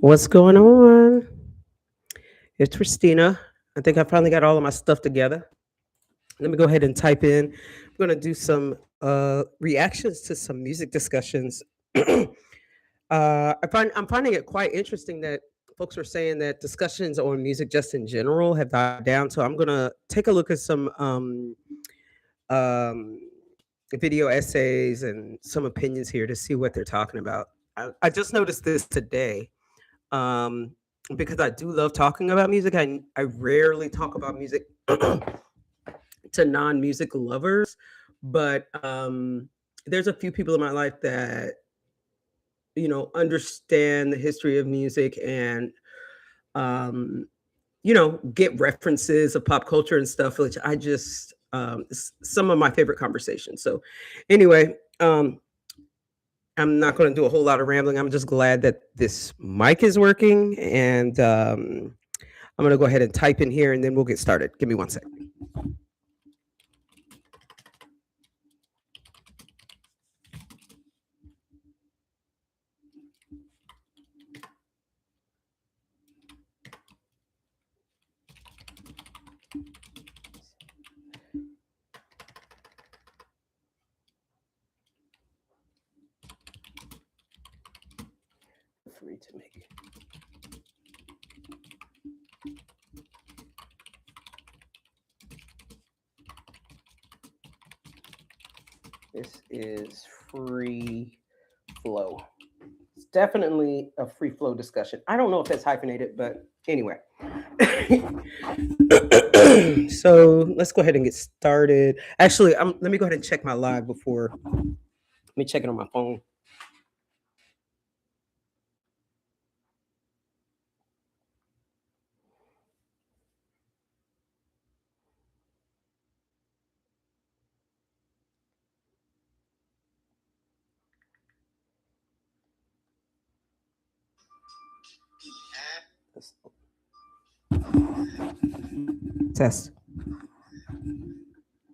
What's going on? It's Ristina. I think I finally got all of my stuff together. Let me go ahead and type in. I'm going to do some reactions to some music discussions. I'm finding it quite interesting that folks are saying that discussions on music just in general have died down. So I'm going to take a look at some um, video essays and some opinions here to see what they're talking about. I just noticed this today. um, because I do love talking about music. I rarely talk about music to non-music lovers, but there's a few people in my life that understand the history of music and um, get references of pop culture and stuff, which I just some of my favorite conversations. So, anyway, I'm not going to do a whole lot of rambling. I'm just glad that this mic is working, and I'm going to go ahead and type in here, and then we'll get started. Give me one second. Free to make. This is free flow. It's definitely a free flow discussion. I don't know if that's hyphenated, but anyway. So let's go ahead and get started. Actually, let me go ahead and check my live before. Let me check it on my phone. Test.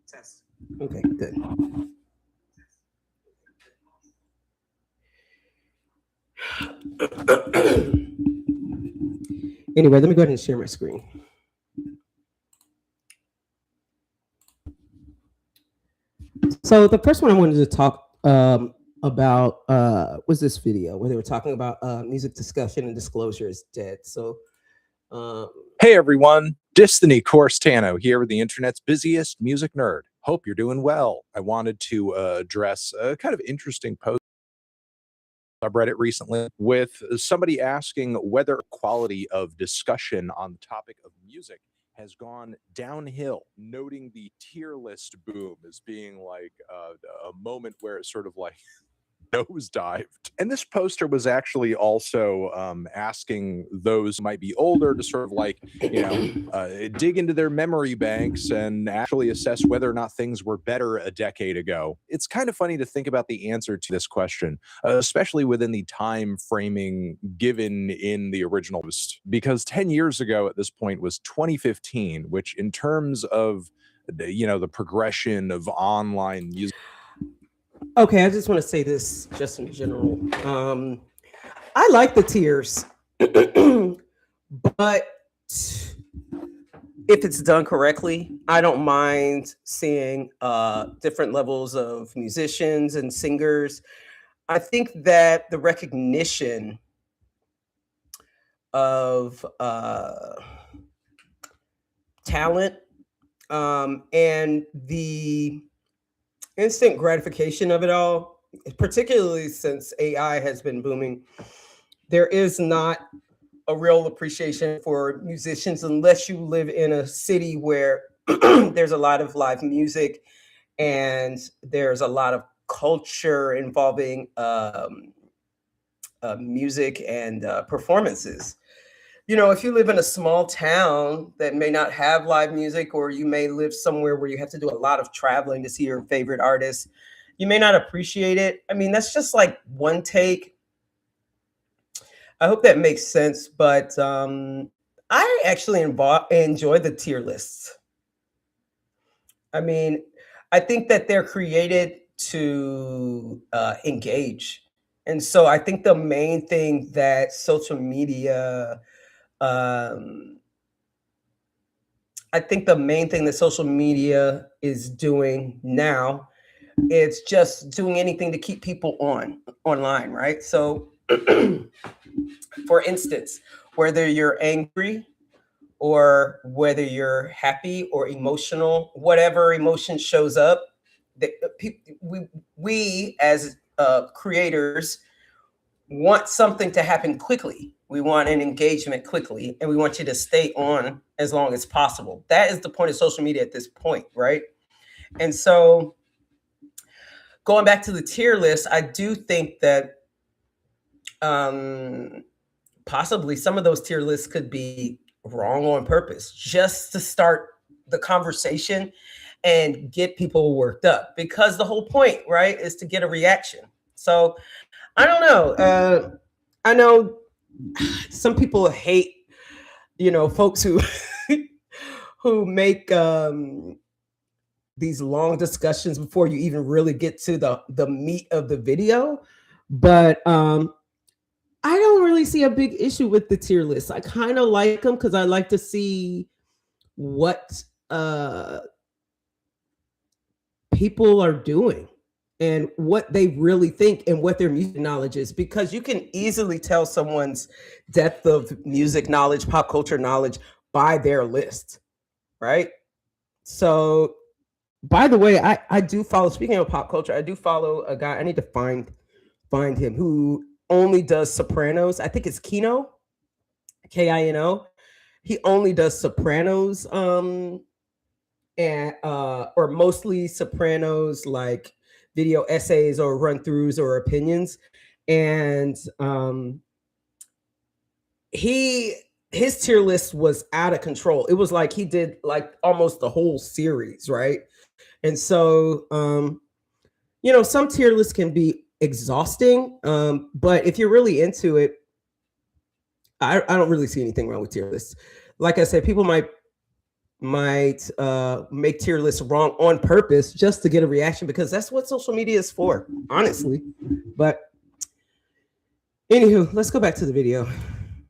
Test. Okay, good. Anyway, let me go ahead and share my screen. So the first one I wanted to talk about was this video where they were talking about music discussion and disclosure is dead. So Hey everyone, Destiny Corstano here with the internet's busiest music nerd. Hope you're doing well. I wanted to address a kind of interesting post I've read it recently with somebody asking whether quality of discussion on the topic of music has gone downhill, noting the tier list boom as being like a moment where it's sort of like nosedived. And this poster was actually also asking those who might be older to sort of like, dig into their memory banks and actually assess whether or not things were better a decade ago. It's kind of funny to think about the answer to this question, especially within the time framing given in the original post, because 10 years ago at this point was 2015, which in terms of the progression of online music. Okay, I just want to say this just in general. I like the tiers, but if it's done correctly, I don't mind seeing different levels of musicians and singers. I think that the recognition of talent and the instant gratification of it all, particularly since AI has been booming, there is not a real appreciation for musicians unless you live in a city where there's a lot of live music and there's a lot of culture involving music and performances. If you live in a small town that may not have live music, or you may live somewhere where you have to do a lot of traveling to see your favorite artist, you may not appreciate it. I mean, that's just like one take. I hope that makes sense, but I actually enjoy the tier lists. I mean, I think that they're created to engage. And so I think the main thing that social media, um, I think the main thing that social media is doing now, it's just doing anything to keep people online, right? So, for instance, whether you're angry or whether you're happy or emotional, whatever emotion shows up, that we as creators want something to happen quickly. We want an engagement quickly, and we want you to stay on as long as possible. That is the point of social media at this point, right? And so, going back to the tier list, I do think that um, possibly some of those tier lists could be wrong on purpose just to start the conversation and get people worked up, because the whole point, right, is to get a reaction. So I don't know. I know some people hate, folks who who make these long discussions before you even really get to the meat of the video, but I don't really see a big issue with the tier list. I kind of like them because I like to see what people are doing and what they really think and what their music knowledge is, because you can easily tell someone's depth of music knowledge, pop culture knowledge, by their list, right? So, by the way, I do follow, speaking of pop culture, I do follow a guy. I need to find him, who only does Sopranos. I think it's Kino. He only does Sopranos, and or mostly Sopranos, like video essays or run throughs or opinions. And his tier list was out of control. It was like he did like almost the whole series, right? And so some tier lists can be exhausting, but if you're really into it, I don't really see anything wrong with tier lists. Like I said, people might make tier lists wrong on purpose just to get a reaction, because that's what social media is for, honestly. But anywho, let's go back to the video.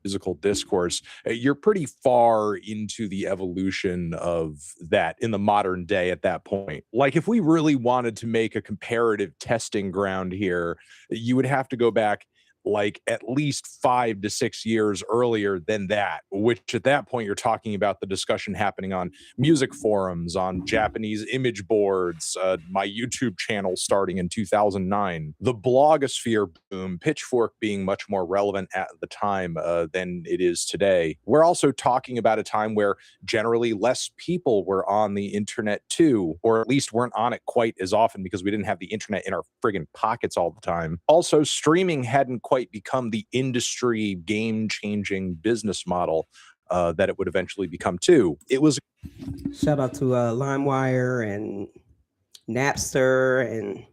Musical discourse, you're pretty far into the evolution of that in the modern day at that point. Like, if we really wanted to make a comparative testing ground here, you would have to go back like at least 5 to 6 years earlier than that, which at that point you're talking about the discussion happening on music forums, on Japanese image boards, my YouTube channel starting in 2009, the blogosphere boom, Pitchfork being much more relevant at the time than it is today. We're also talking about a time where generally less people were on the internet too, or at least weren't on it quite as often because we didn't have the internet in our friggin' pockets all the time. Also, streaming hadn't quite become the industry game-changing business model that it would eventually become too. It was Shout out to LimeWire and Napster, and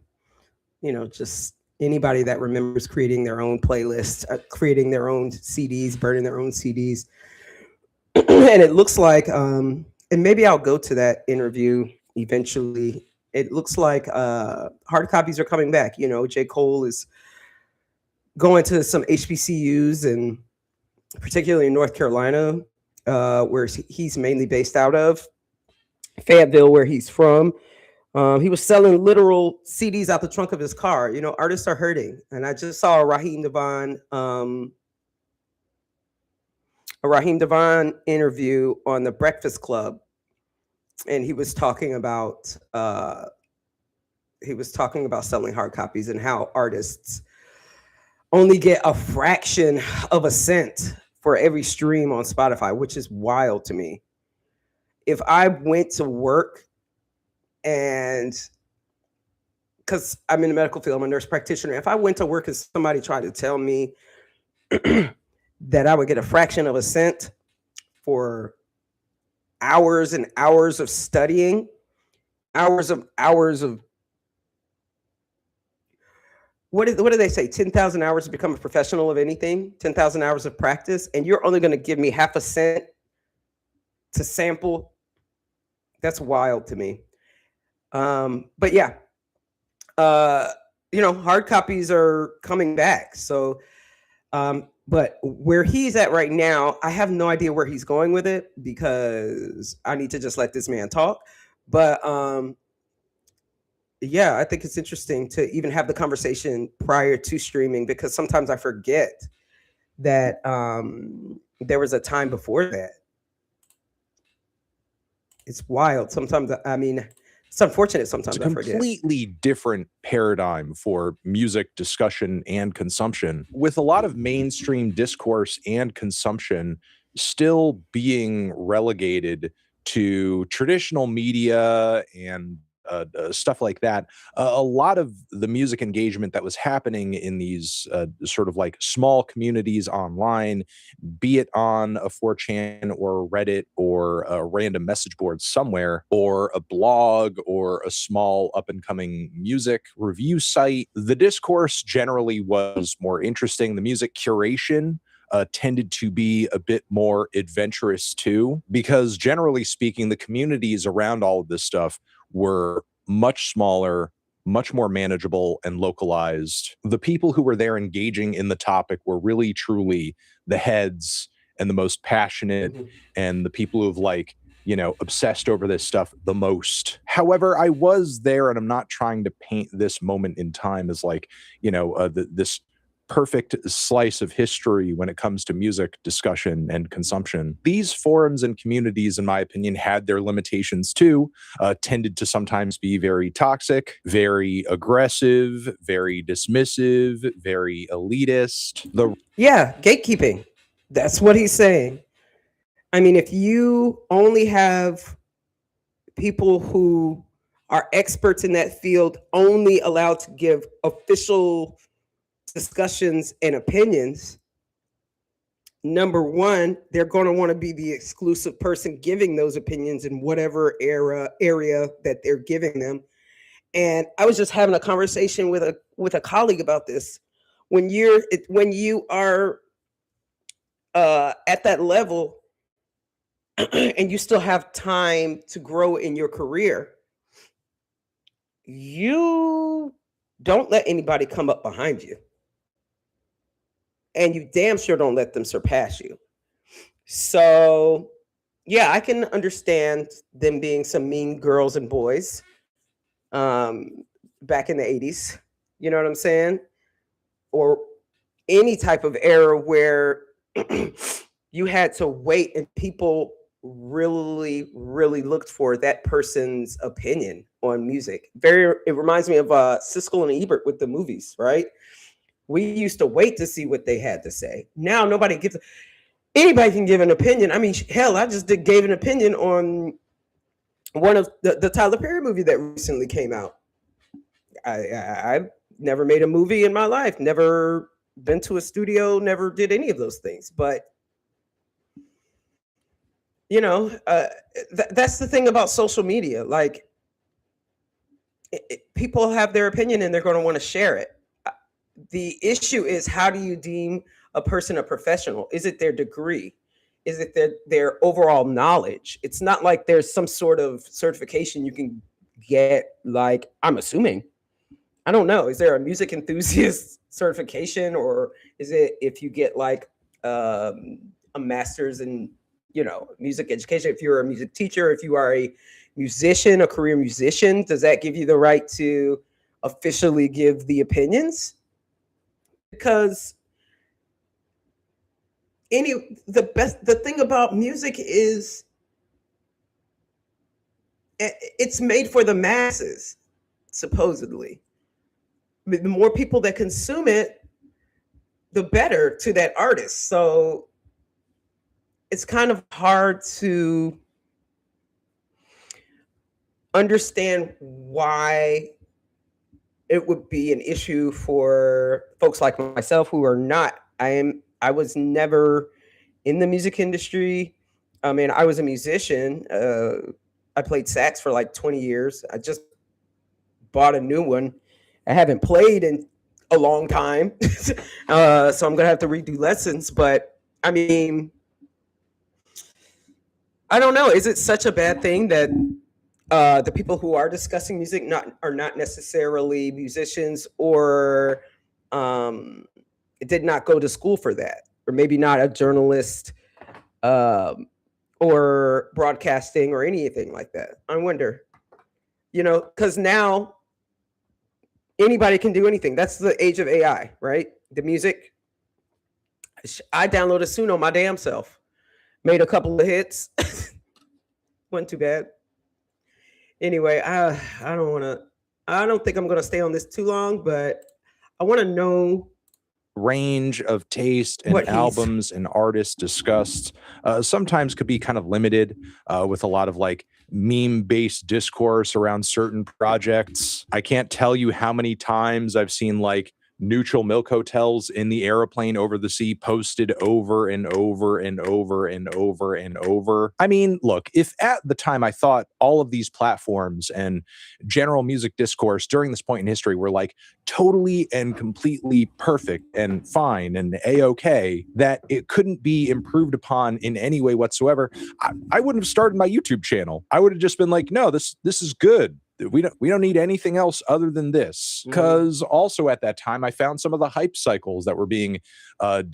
just anybody that remembers creating their own playlists, creating their own CDs, burning their own CDs. And it looks like, and maybe I'll go to that interview eventually. It looks like hard copies are coming back. J. Cole is going to some HBCUs, and particularly in North Carolina, where he's mainly based out of, Fayetteville, where he's from. He was selling literal CDs out the trunk of his car. Artists are hurting. And I just saw a Raheem Devon interview on the Breakfast Club, and he was talking about selling hard copies and how artists only get a fraction of a cent for every stream on Spotify, which is wild to me. If I went to work, and because I'm in the medical field, I'm a nurse practitioner, if I went to work and somebody tried to tell me that I would get a fraction of a cent for hours and hours of studying, hours of what do they say? 10,000 hours to become a professional of anything, 10,000 hours of practice, and you're only going to give me half a cent to sample. That's wild to me. But yeah, hard copies are coming back. So, but where he's at right now, I have no idea where he's going with it because I need to just let this man talk. But yeah, I think it's interesting to even have the conversation prior to streaming because sometimes I forget that there was a time before that. It's wild. Sometimes, I mean, it's unfortunate. It's a Sometimes I forget. completely different paradigm for music discussion and consumption, with a lot of mainstream discourse and consumption still being relegated to traditional media and stuff like that. A lot of the music engagement that was happening in these sort of like small communities online, be it on a 4chan or Reddit or a random message board somewhere, or a blog or a small up and coming music review site, the discourse generally was more interesting. The music curation tended to be a bit more adventurous too, because generally speaking, the communities around all of this stuff were much smaller, much more manageable and localized. The people who were there engaging in the topic were really truly the heads and the most passionate and the people who've like, obsessed over this stuff the most. However, I was there, and I'm not trying to paint this moment in time as like, this perfect slice of history when it comes to music discussion and consumption. These forums and communities, in my opinion, had their limitations too, tended to sometimes be very toxic, very aggressive, very dismissive, very elitist. Yeah, gatekeeping. That's what he's saying. I mean, if you only have people who are experts in that field only allowed to give official discussions and opinions, number one, they're going to want to be the exclusive person giving those opinions in whatever area that they're giving them. And I was just having a conversation with a colleague about this. When you are at that level and you still have time to grow in your career, you don't let anybody come up behind you. And you damn sure don't let them surpass you. So, yeah, I can understand them being some mean girls and boys back in the 80s. You know what I'm saying? Or any type of era where you had to wait and people really, really looked for that person's opinion on music. It reminds me of Siskel and Ebert with the movies, right? We used to wait to see what they had to say. Now anybody can give an opinion. I mean, hell, I just gave an opinion on one of the Tyler Perry movie that recently came out. I've never made a movie in my life, never been to a studio, never did any of those things. But that's the thing about social media. Like, people have their opinion and they're going to want to share it. The issue is, how do you deem a person a professional? Is it their degree? Is it their overall knowledge? It's not like there's some sort of certification you can get. Like, I'm assuming, I don't know. Is there a music enthusiast certification, or is it if you get like a master's in music education? If you're a music teacher, if you are a musician, a career musician, does that give you the right to officially give the opinions? Because the thing about music is it's made for the masses, supposedly. The more people that consume it, the better to that artist. So it's kind of hard to understand why it would be an issue for folks like myself who are not. I was never in the music industry. I mean, I was a musician. I played sax for like 20 years. I just bought a new one. I haven't played in a long time. So I'm going to have to redo lessons. But I mean, I don't know. Is it such a bad thing that the people who are discussing music are not necessarily musicians, or um, did not go to school for that, or maybe not a journalist, um, or broadcasting or anything like that. I wonder, because now anybody can do anything. That's the age of AI, right? The music. I downloaded Suno my damn self, made a couple of hits, wasn't too bad. Anyway, I don't want to. I don't think I'm going to stay on this too long, but I want to know range of taste and what he's. albums and artists discussed sometimes could be kind of limited with a lot of like meme-based discourse around certain projects. I can't tell you how many times I've seen like neutral milk hotels in the airplane over the sea posted over and over and over and over and over. I mean, look, if at the time I thought all of these platforms and general music discourse during this point in history were like totally and completely perfect and fine and a-okay, that it couldn't be improved upon in any way whatsoever, I wouldn't have started my YouTube channel. I would have just been like, no, this is good. We don't need anything else other than this. Because also at that time, I found some of the hype cycles that were being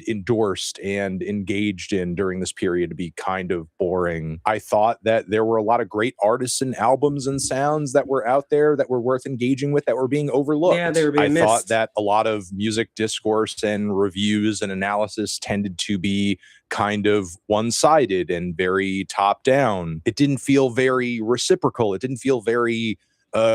endorsed and engaged in during this period to be kind of boring. I thought that there were a lot of great artists and albums and sounds that were out there that were worth engaging with, that were being overlooked. Yeah, they were being I thought missed. that a lot of music discourse and reviews and analysis tended to be kind of one-sided and very top-down. It didn't feel very reciprocal. It didn't feel very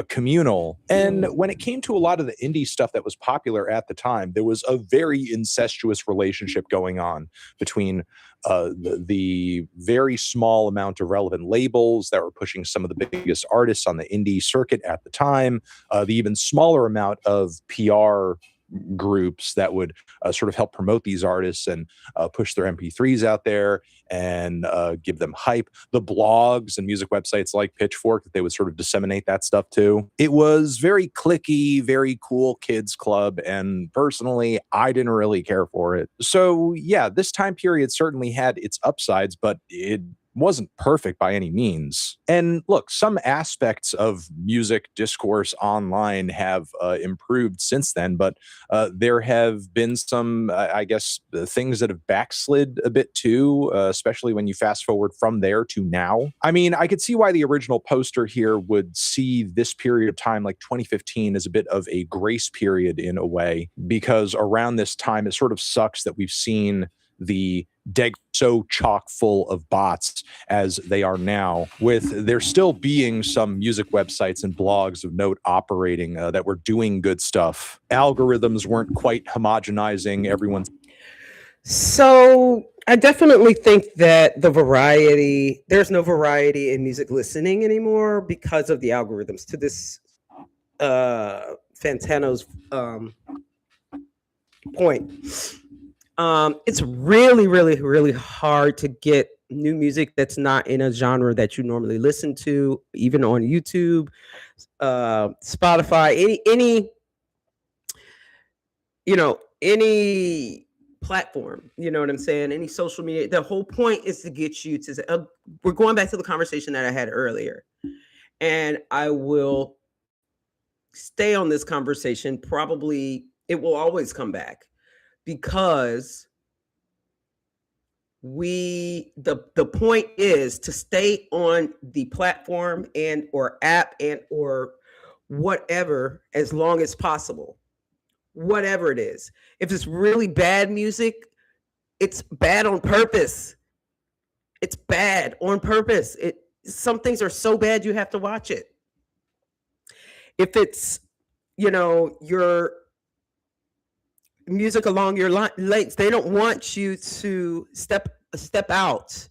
communal. And when it came to a lot of the indie stuff that was popular at the time, there was a very incestuous relationship going on between the very small amount of relevant labels that were pushing some of the biggest artists on the indie circuit at the time, the even smaller amount of PR groups that would sort of help promote these artists and push their MP3s out there and give them hype. The blogs and music websites like Pitchfork, that they would sort of disseminate that stuff too. It was very cliquey, very cool kids club, and personally, I didn't really care for it. So yeah, this time period certainly had its upsides, but it wasn't perfect by any means. And look, some aspects of music discourse online have improved since then, but there have been some, I guess, things that have backslid a bit too, especially when you fast forward from there to now. I mean, I could see why the original poster here would see this period of time, like 2015, as a bit of a grace period in a way, because around this time, it sort of sucks that we've seen the deck so chock full of bots as they are now, with there still being some music websites and blogs of note operating that were doing good stuff. Algorithms weren't quite homogenizing everyone's. So I definitely think that there's no variety in music listening anymore because of the algorithms. To this Fantano's point, it's really, really, really hard to get new music that's not in a genre that you normally listen to, even on YouTube, Spotify, any platform. You know what I'm saying? Any social media. The whole point is to get you to. We're going back to the conversation that I had earlier, and I will stay on this conversation. Probably it will always come back, because the point is to stay on the platform and or app and or whatever as long as possible, whatever it is. If it's really bad music, it's bad on purpose. It's bad on purpose. Some things are so bad you have to watch it. If it's your music along your lanes, they don't want you to step out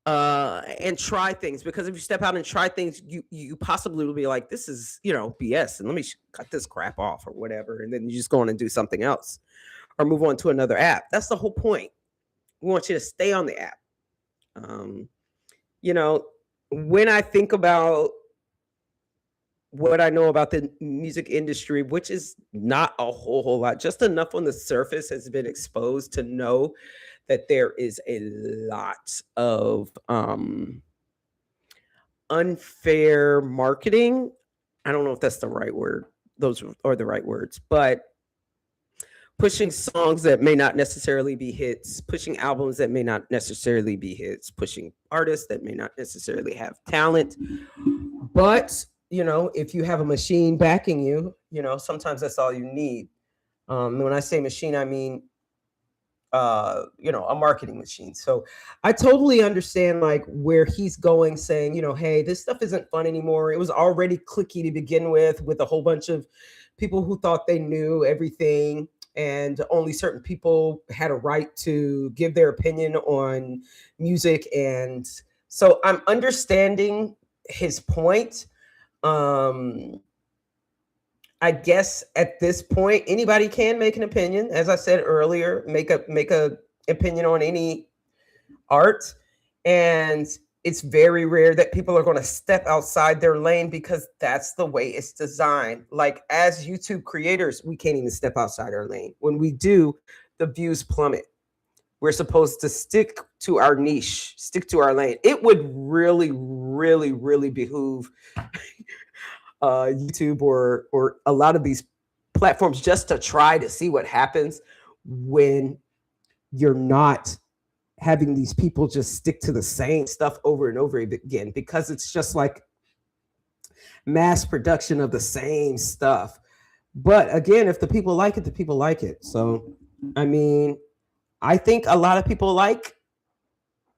and try things, because if you step out and try things, you possibly will be like, this is BS, and let me cut this crap off or whatever, and then you just go on and do something else or move on to another app. That's the whole point. We want you to stay on the app. When I think about what I know about the music industry, which is not a whole lot, just enough on the surface has been exposed to know that there is a lot of unfair marketing. I don't know if that's the right word. Those are the right words, but pushing songs that may not necessarily be hits, pushing albums that may not necessarily be hits, pushing artists that may not necessarily have talent. But, if you have a machine backing you, sometimes that's all you need. When I say machine, I mean, a marketing machine. So I totally understand like where he's going, saying, hey, this stuff isn't fun anymore. It was already clicky to begin with a whole bunch of people who thought they knew everything, and only certain people had a right to give their opinion on music. And so I'm understanding his point. I guess at this point, anybody can make an opinion. As I said earlier, make a opinion on any art, and it's very rare that people are going to step outside their lane, because that's the way it's designed. Like, as YouTube creators, we can't even step outside our lane. When we do, the views plummet. We're supposed to stick to our niche, stick to our lane. It would really, really, really behoove YouTube or a lot of these platforms just to try to see what happens when you're not having these people just stick to the same stuff over and over again, because it's just like mass production of the same stuff. But again, if the people like it, the people like it. So, I mean, I think a lot of people like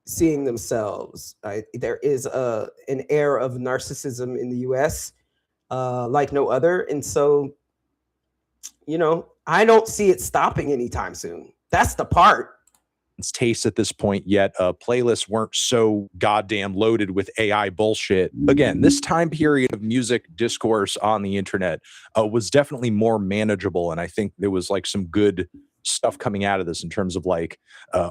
seeing themselves. There is an air of narcissism in the US like no other. And so, I don't see it stopping anytime soon. That's the part. Taste at this point yet. Playlists weren't so goddamn loaded with AI bullshit. Again, this time period of music discourse on the internet was definitely more manageable, and I think there was like some good stuff coming out of this in terms of like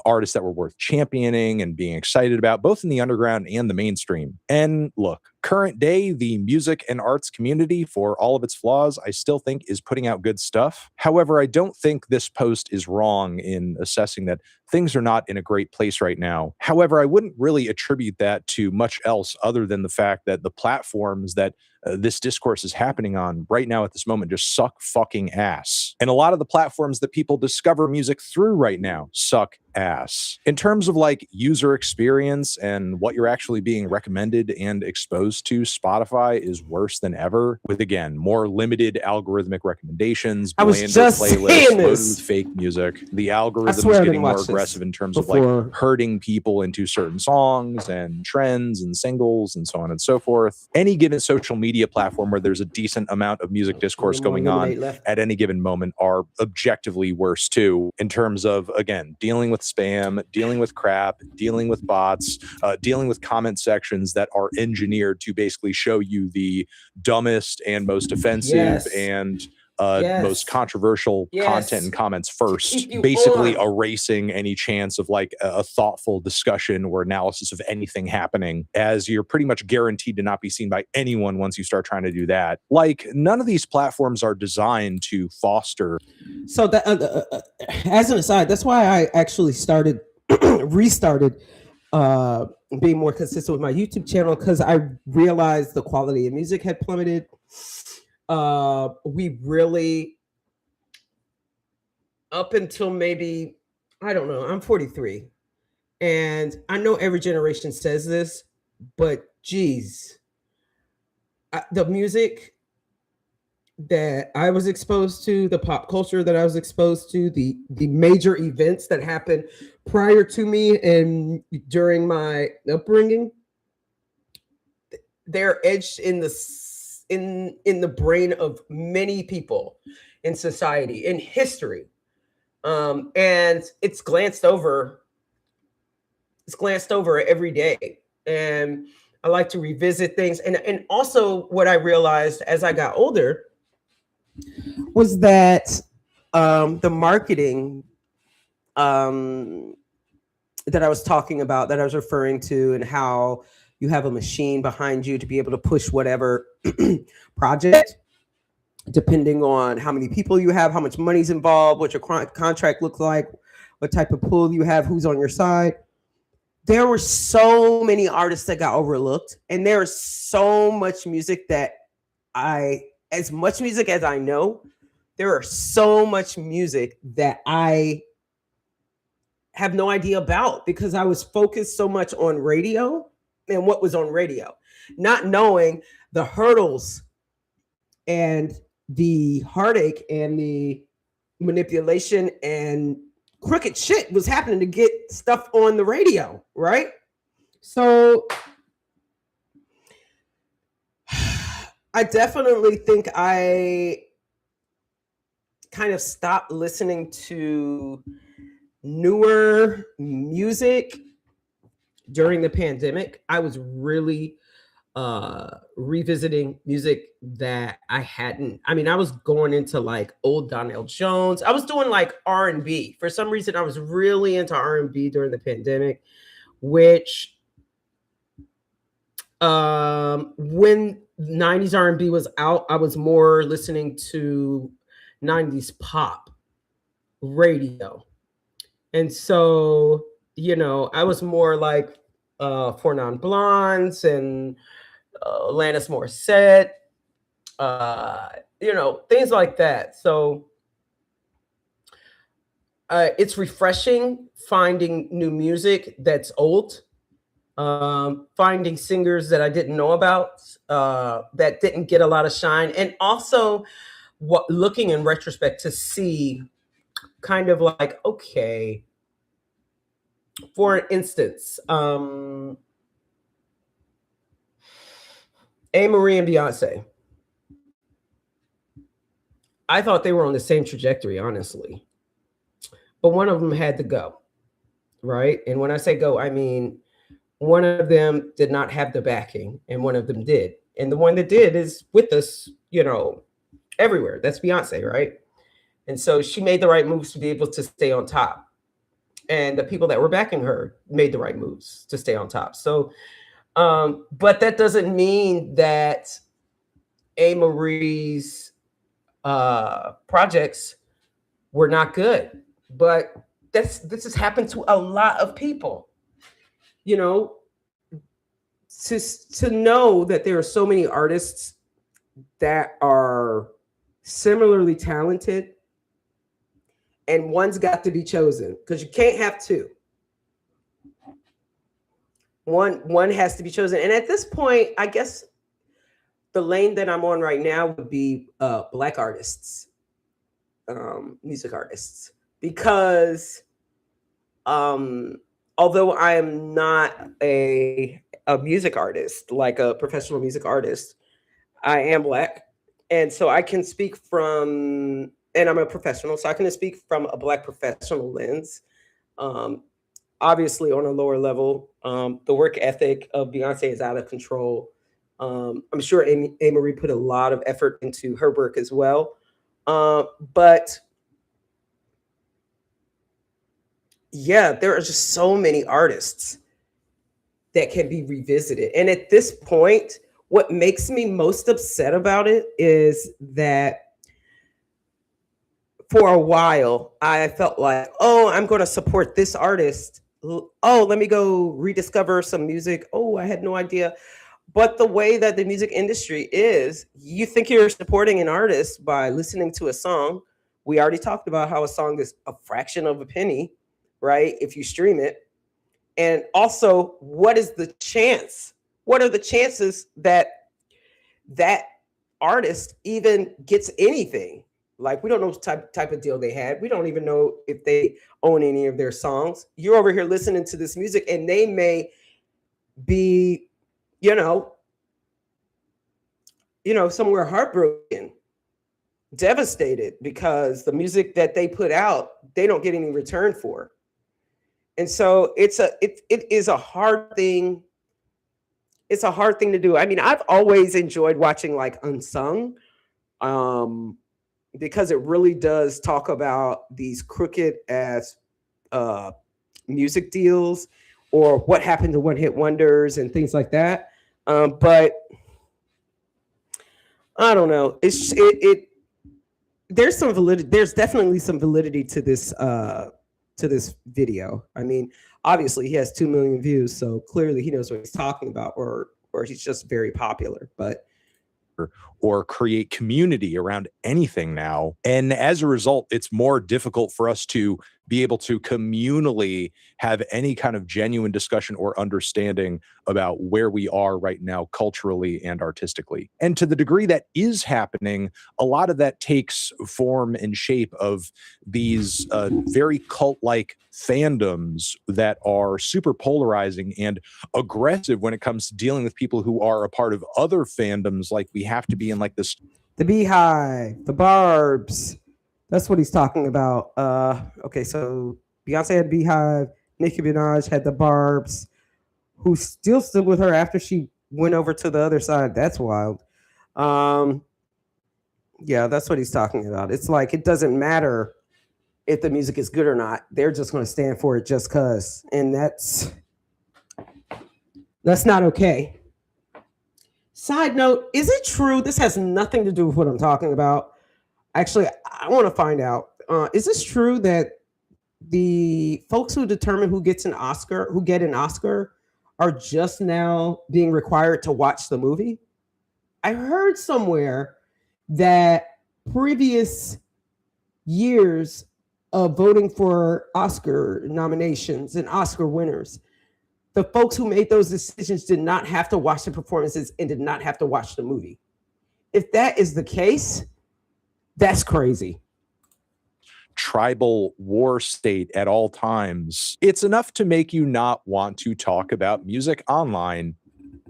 artists that were worth championing and being excited about, both in the underground and the mainstream. And look, current day, the music and arts community, for all of its flaws, I still think is putting out good stuff. However, I don't think this post is wrong in assessing that things are not in a great place right now. However, I wouldn't really attribute that to much else other than the fact that the platforms that this discourse is happening on right now at this moment just suck fucking ass. And a lot of the platforms that people discover music through right now suck ass. In terms of like user experience and what you're actually being recommended and exposed to, Spotify is worse than ever, with again more limited algorithmic recommendations, blander playlists loaded with fake music. The algorithm is getting more aggressive in terms of like herding people into certain songs and trends and singles and so on and so forth. Any given social media platform where there's a decent amount of music discourse going on at any given moment are objectively worse too, in terms of, again, dealing with spam, dealing with crap, dealing with bots, dealing with comment sections that are engineered to basically show you the dumbest and most offensive and most controversial content and comments first, basically erasing any chance of like a thoughtful discussion or analysis of anything happening, as you're pretty much guaranteed to not be seen by anyone once you start trying to do that. Like, none of these platforms are designed to foster. So that, as an aside, that's why I actually restarted being more consistent with my YouTube channel, because I realized the quality of music had plummeted. We really, up until maybe, I don't know, I'm 43, and I know every generation says this, but geez, the music that I was exposed to, the pop culture that I was exposed to, the major events that happened prior to me and during my upbringing, they're etched in the brain of many people in society, in history, and it's glanced over every day. And I like to revisit things, and also what I realized as I got older was that the marketing that I was talking about, that I was referring to, and how you have a machine behind you to be able to push whatever project, depending on how many people you have, how much money's involved, what your contract looks like, what type of pull you have, who's on your side. there were so many artists that got overlooked, and there is so much music that as much music as I know, there are so much music that I have no idea about because I was focused so much on radio and what was on radio, not knowing the hurdles and the heartache and the manipulation and crooked shit was happening to get stuff on the radio, right? So I definitely think I kind of stopped listening to newer music during the pandemic. I was really revisiting music that I hadn't. I mean, I was going into like old Donnell Jones. I was doing like R&B. For some reason, I was really into R&B during the pandemic, which when 90s R&B was out, I was more listening to 90s pop radio. And so, I was more like Four Non Blondes and Alanis Morissette, things like that. So it's refreshing finding new music that's old, finding singers that I didn't know about, that didn't get a lot of shine, and also looking in retrospect to see kind of like, okay, for instance, A. Marie and Beyonce. I thought they were on the same trajectory, honestly. But one of them had to go, right? And when I say go, I mean one of them did not have the backing and one of them did. And the one that did is with us, everywhere. That's Beyonce, right? And so she made the right moves to be able to stay on top. And the people that were backing her made the right moves to stay on top. So, but that doesn't mean that A. Marie's projects were not good. But this has happened to a lot of people. To know that there are so many artists that are similarly talented, and one's got to be chosen because you can't have two. One has to be chosen. And at this point, I guess the lane that I'm on right now would be Black artists, music artists, because although I am not a music artist, like a professional music artist, I am Black. And so I can speak from, and I'm a professional, so I can speak from a Black professional lens. Obviously, on a lower level, the work ethic of Beyonce is out of control. I'm sure A. Marie put a lot of effort into her work as well. But yeah, there are just so many artists that can be revisited. And at this point, what makes me most upset about it is that for a while, I felt like, oh, I'm going to support this artist. Oh, let me go rediscover some music. Oh, I had no idea. But the way that the music industry is, you think you're supporting an artist by listening to a song. We already talked about how a song is a fraction of a penny, right? If you stream it. And also, what is the chance? What are the chances that that artist even gets anything? Like, we don't know what type of deal they had. We don't even know if they own any of their songs. You're over here listening to this music, and they may be, somewhere heartbroken, devastated because the music that they put out, they don't get any return for. And so it is a hard thing. It's a hard thing to do. I mean, I've always enjoyed watching like Unsung, because it really does talk about these crooked ass music deals or what happened to one hit wonders and things like that. But I don't know. There's some validity. There's definitely some validity to this to this video. I mean, obviously he has 2 million views, so clearly he knows what he's talking about, or he's just very popular. But or create community around anything now. And as a result, it's more difficult for us to be able to communally have any kind of genuine discussion or understanding about where we are right now culturally and artistically. And to the degree that is happening, a lot of that takes form and shape of these very cult-like fandoms that are super polarizing and aggressive when it comes to dealing with people who are a part of other fandoms. Like, we have to be in like this, the Beehive, the Barbs. That's what he's talking about. Okay, so Beyonce had Beehive, Nicki Minaj had the Barbs, who's still with her after she went over to the other side. That's wild. Yeah, that's what he's talking about. It's like, it doesn't matter if the music is good or not. They're just going to stand for it just cause, and that's not okay. Side note, is it true? This has nothing to do with what I'm talking about. Actually, I want to find out. Is this true that the folks who determine who get an Oscar, are just now being required to watch the movie? I heard somewhere that previous years of voting for Oscar nominations and Oscar winners, the folks who made those decisions did not have to watch the performances and did not have to watch the movie. If that is the case, that's crazy. Tribal war state at all times. It's enough to make you not want to talk about music online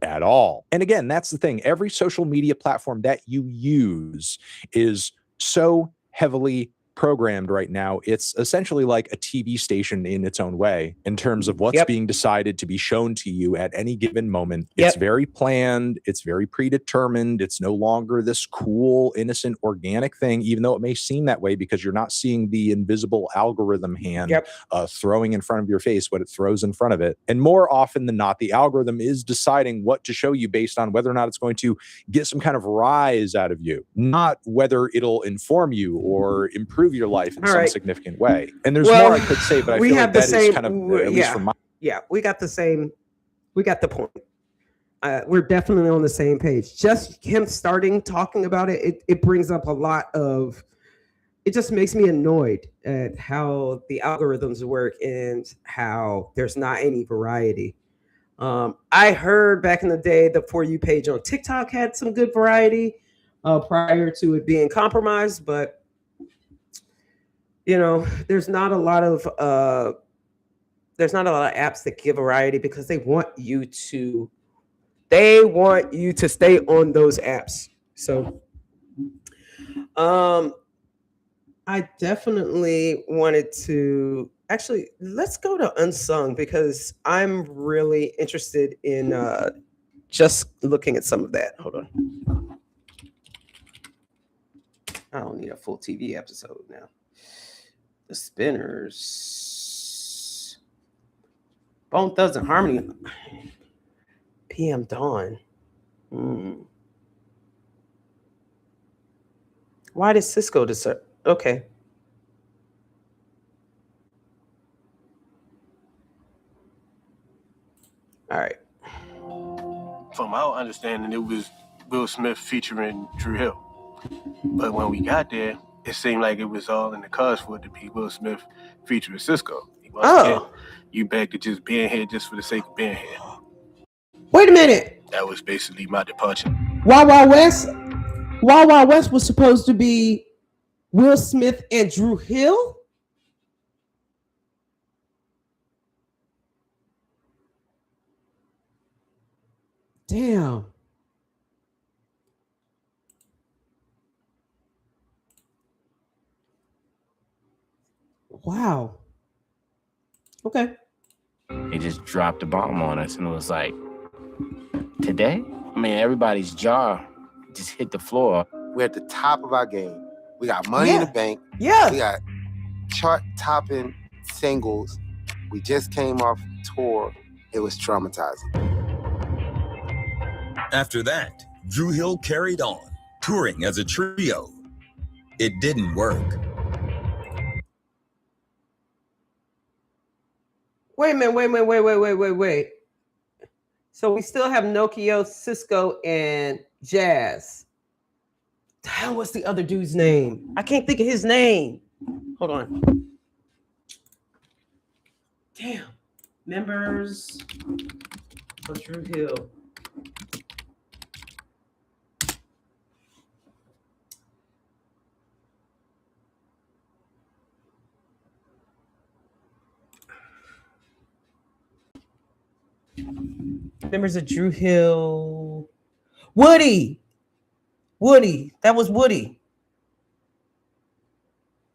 at all. And again, that's the thing. Every social media platform that you use is so heavily programmed right now. It's essentially like a TV station in its own way in terms of what's being decided to be shown to you at any given moment. It's very planned. It's very predetermined. It's no longer this cool, innocent, organic thing, even though it may seem that way because you're not seeing the invisible algorithm hand throwing in front of your face what it throws in front of it. And more often than not, the algorithm is deciding what to show you based on whether or not it's going to get some kind of rise out of you, not whether it'll inform you or improve your life in some significant way. And there's more I could say, but I feel like that is kind of, at least from my... Yeah, we got the point. We're definitely on the same page. Just him starting talking about it brings up a lot of, it just makes me annoyed at how the algorithms work and how there's not any variety. I heard back in the day the For You page on TikTok had some good variety prior to it being compromised, but you know, there's not a lot of apps that give variety because they want you to stay on those apps. So I definitely wanted to actually, let's go to Unsung because I'm really interested in just looking at some of that. Hold on. I don't need a full TV episode now. The Spinners, Bone Thugs and Harmony, PM Dawn. Why did Cisco deserve? Okay. All right. From our understanding, it was Will Smith featuring Drew Hill. But when we got there, it seemed like it was all in the cards for it to be Will Smith featuring Cisco. You back to just being here just for the sake of being here. Wait a minute. That was basically my departure. Wild Wild West was supposed to be Will Smith and Drew Hill? Damn. Wow. Okay. They just dropped a bomb on us and it was like, today? I mean, everybody's jaw just hit the floor. We're at the top of our game. We got money in the bank. Yeah. We got chart-topping singles. We just came off tour. It was traumatizing. After that, Drew Hill carried on, touring as a trio. It didn't work. Wait a minute. Wait. So we still have Nokia, Cisco, and Jazz. The hell, what's the other dude's name? I can't think of his name. Hold on. Damn. Members of Drew Hill. Members of Drew Hill. Woody. That was Woody.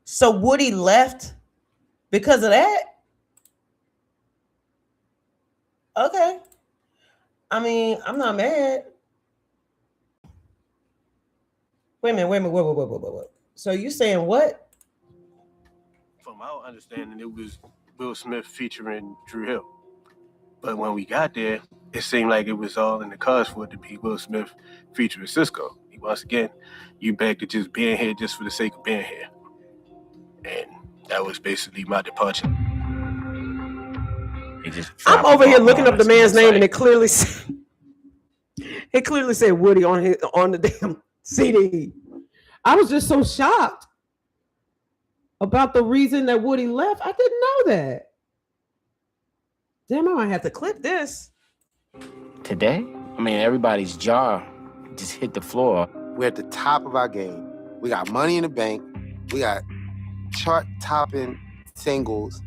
So Woody left because of that? Okay. I mean, I'm not mad. Wait a minute. So you saying what? From our understanding, it was Will Smith featuring Drew Hill. But when we got there, it seemed like it was all in the cards for it to be Will Smith featuring Cisco. Once again, you back to just being here just for the sake of being here. And that was basically my departure. I'm over here looking up the man's name, and it clearly said Woody on the damn CD. I was just so shocked about the reason that Woody left. I didn't know that. Damn, I might have to clip this. Today, I mean, everybody's jaw just hit the floor. We're at the top of our game. We got money in the bank. We got chart-topping singles.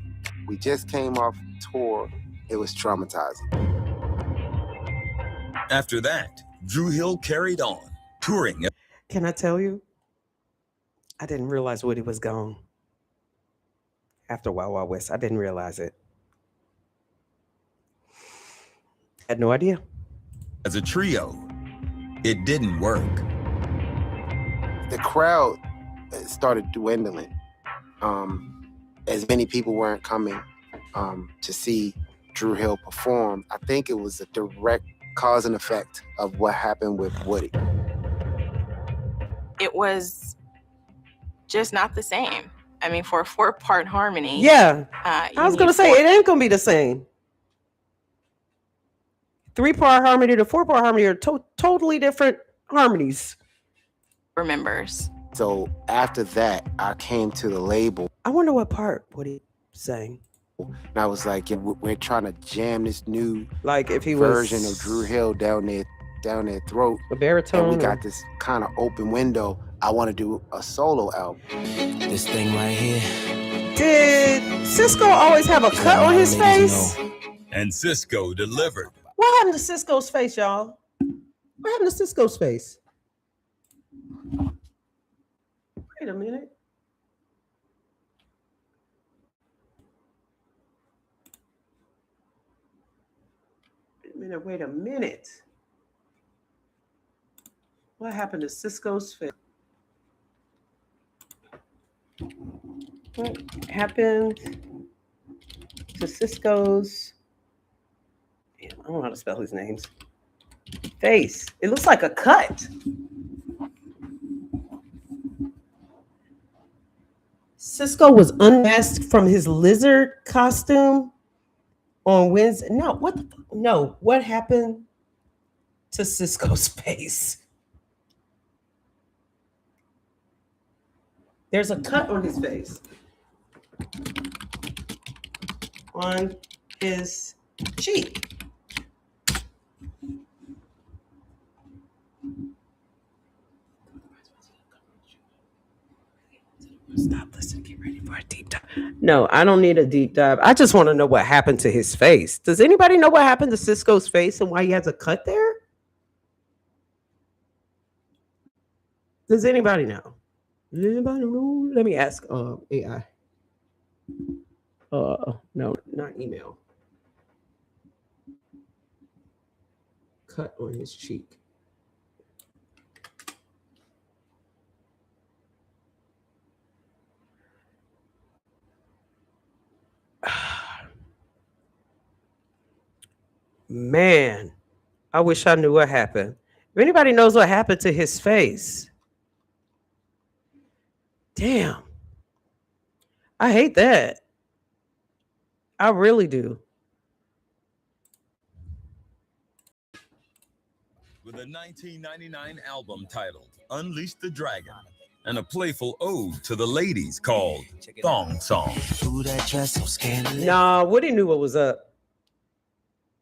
We just came off tour. It was traumatizing. After that, Drew Hill carried on, touring. Can I tell you? I didn't realize Woody was gone. After Wild Wild West, I didn't realize it. Had no idea. As a trio, it didn't work. The crowd started dwindling. As many people weren't coming to see Drew Hill perform. I think it was a direct cause and effect of what happened with Woody. It was just not the same. I mean, for a 4-part harmony. Yeah. I was going to say, it ain't going to be the same. 3-part harmony to 4-part harmony are totally different harmonies. Remembers. So after that, I came to the label. I wonder what part Woody sang. And I was like, yeah, we're trying to jam this new like if he version was of Drew Hill down their throat. A baritone. And we got this kind of open window. I want to do a solo album. This thing right here. Did Cisco always have a cut on his face? And Cisco delivered. What happened to Cisco's face, y'all? What happened to Cisco's face? Wait a minute. Wait a minute. What happened to Cisco's face? What happened to Cisco's? I don't know how to spell his names. Face. It looks like a cut. Cisco was unmasked from his lizard costume on Wednesday. No, what the fuck? No, what happened to Cisco's face? There's a cut on his face. On his cheek. Stop listening. Get ready for a deep dive. No, I don't need a deep dive. I just want to know what happened to his face. Does anybody know what happened to Cisco's face and why he has a cut there? Does anybody know? Does anybody know? Let me ask AI. No, not email. Cut on his cheek. Man, I wish I knew what happened. If anybody knows what happened to his face. Damn. I hate that. I really do. With a 1999 album titled Unleash the Dragon and a playful ode to the ladies called Thong Song. Nah, Woody knew what was up.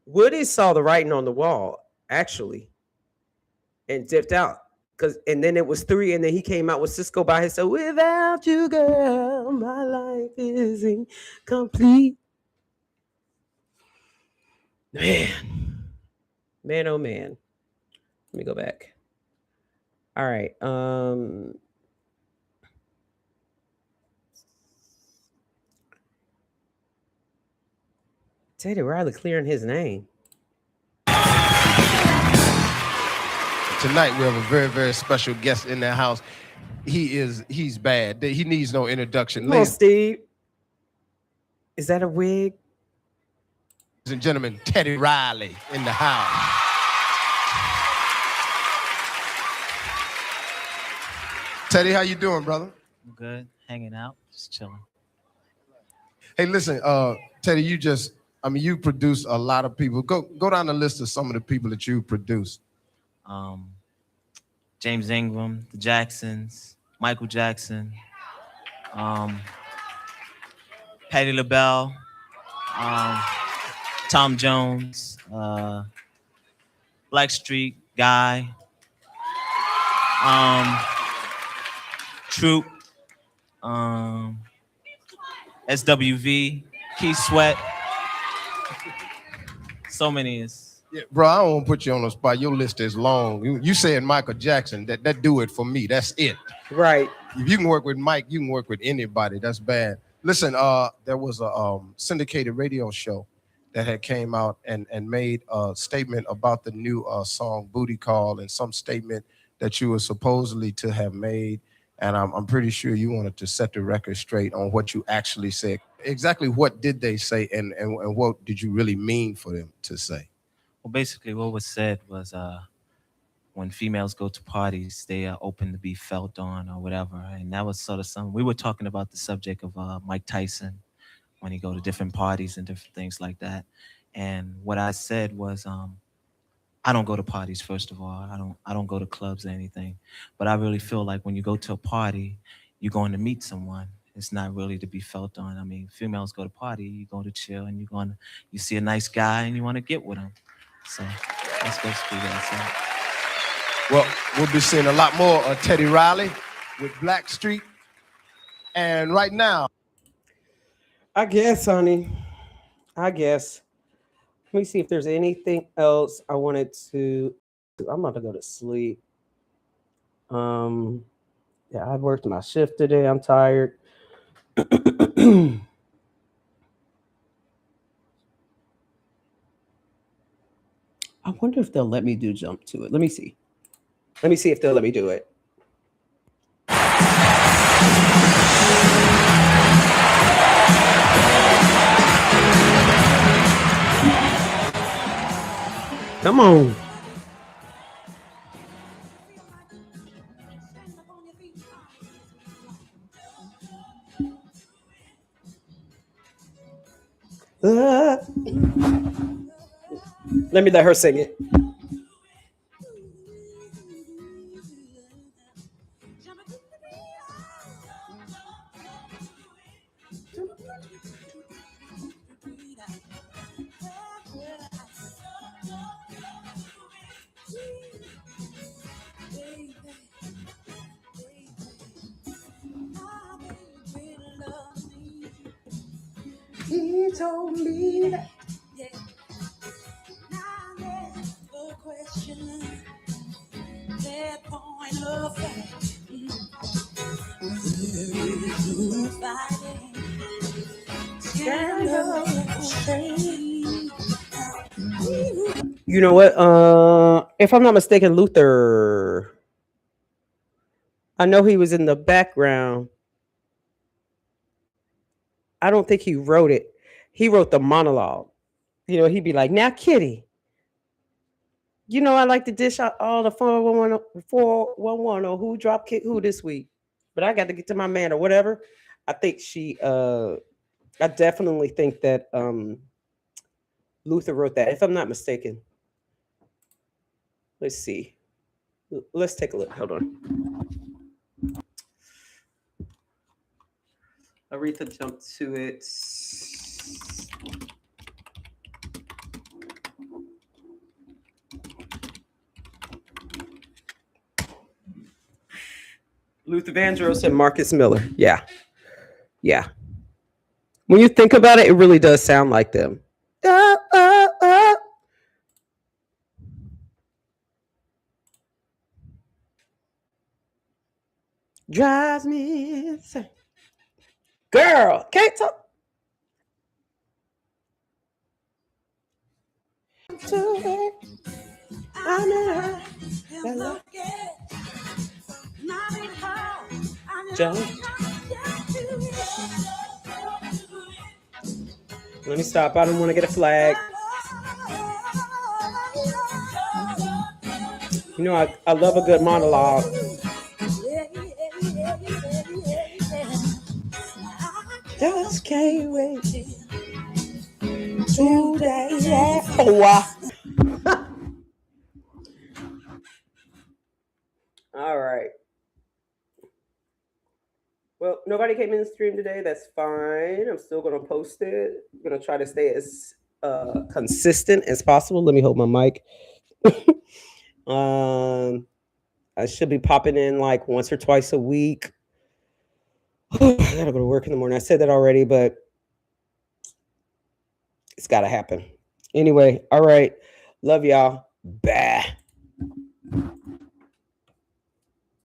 Woody saw the writing on the wall, actually, and dipped out. And then it was 3, and then he came out with Cisco by himself. Without you, girl, my life is incomplete. Man, oh man. Let me go back. All right. Teddy Riley clearing his name. Tonight we have a very, very special guest in the house. He's bad. He needs no introduction. Come on, Steve. Is that a wig? Ladies and gentlemen, Teddy Riley in the house. Teddy, how you doing, brother? I'm good. Hanging out, just chilling. Hey, listen, Teddy, you produce a lot of people. Go down the list of some of the people that you produce. James Ingram, the Jacksons, Michael Jackson, Patti LaBelle, Tom Jones, Blackstreet Guy, Troop, SWV, Keith Sweat. So many is. Yeah, bro, I don't want to put you on the spot. Your list is long. You saying Michael Jackson, that do it for me. That's it. Right. If you can work with Mike, you can work with anybody. That's bad. Listen, there was a syndicated radio show that had came out and made a statement about the new song Booty Call, and some statement that you were supposedly to have made. And I'm pretty sure you wanted to set the record straight on what you actually said. Exactly what did they say, and what did you really mean for them to say? Well, basically what was said was when females go to parties, they are open to be felt on or whatever. And that was sort of something. We were talking about the subject of Mike Tyson when he go to different parties and different things like that. And what I said was, I don't go to parties, first of all. I don't go to clubs or anything. But I really feel like when you go to a party, you're going to meet someone. It's not really to be felt on. I mean, females go to party, you go to chill, and you see a nice guy and you want to get with him. So that's basically what I said. Well, we'll be seeing a lot more of Teddy Riley with Blackstreet. And right now, I guess, honey. I guess. Let me see if there's anything else I wanted to. I'm about to go to sleep. Yeah, I worked my shift today. I'm tired. I wonder if they'll let me do Jump to It. Let me see. Let me see if they'll let me do it. Come on. Let me let her sing it. He told me that. You know what? If I'm not mistaken, Luther. I know he was in the background. I don't think he wrote it. He wrote the monologue. You know, he'd be like, "Now, Kitty, you know I like to dish out all the 411 on who dropped kick who this week, but I got to get to my man or whatever." I think I definitely think that Luther wrote that, if I'm not mistaken. Let's see. Let's take a look. Hold on. Aretha jumped to it. Luther Vandross and Marcus Miller. Yeah. Yeah. When you think about it, it really does sound like them. Drives me insane. Girl, can't talk. Let me stop. I don't want to get a flag. You know, I love a good monologue. Just can't wait today. Oh, wow. All right. Well, nobody came in the stream today. That's fine. I'm still going to post it. I'm going to try to stay as consistent as possible. Let me hold my mic. I should be popping in like once or twice a week. I got to go to work in the morning. I said that already, but it's got to happen. Anyway, all right. Love y'all. Bye.